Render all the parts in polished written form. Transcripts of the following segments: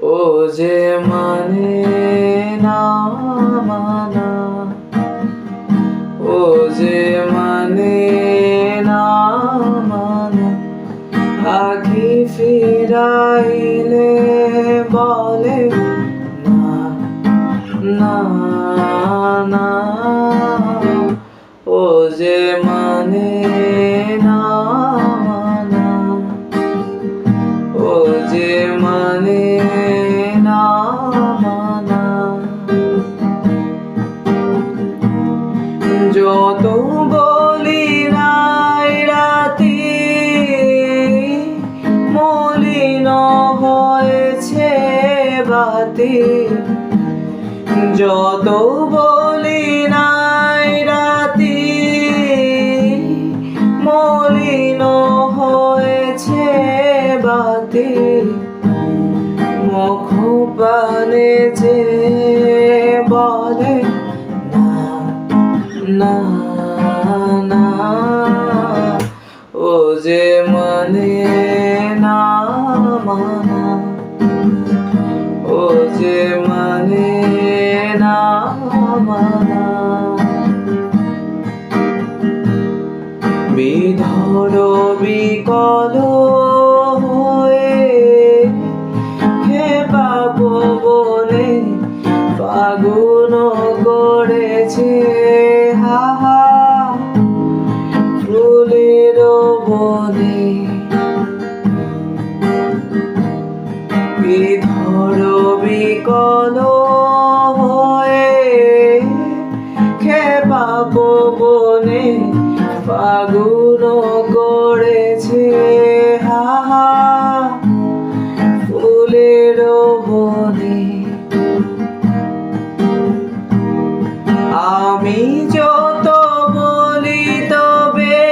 ও যে মানে না মানা, ও যে মানে না মানা, আখি ফিরাইলে বলে না না না। ও যে মানে না মানা, ও যে মানে না মানা। যত বলি নাই রাতি মলিন হয়েছে বাতি, যত বলি নাই রাতি মলিন হয়েছে বাতি। মুখ পানে যে বলে না না না। ও যে মানে না মানা, ও যে মানে না মানা। বিধর বিকল হয়ে পাবো বলে ফাগুন করেছে হাহা ফুলের বনে। বিধর বিকল হয়ে পাবো বনে ফাগুন করেছে হাহা ফুলের বনে। আমি যত বলি তবে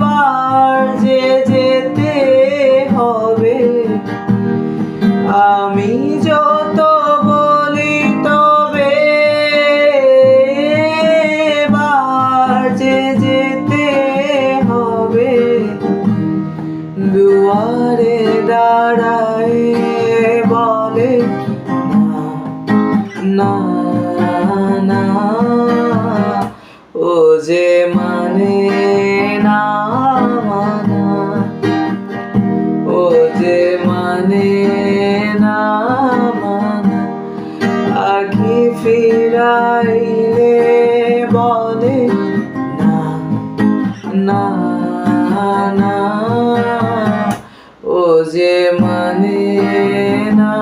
বার যে যেতে হবে, আমি যত বলি তবে বার যে যেতে হবে। দুয়ারে দাঁড়ায় বলে না না। ও যে মানে না মানা, ও যে মানে না মানা, আখি ফিরাইলে বলে না না না। ও যে মানে না।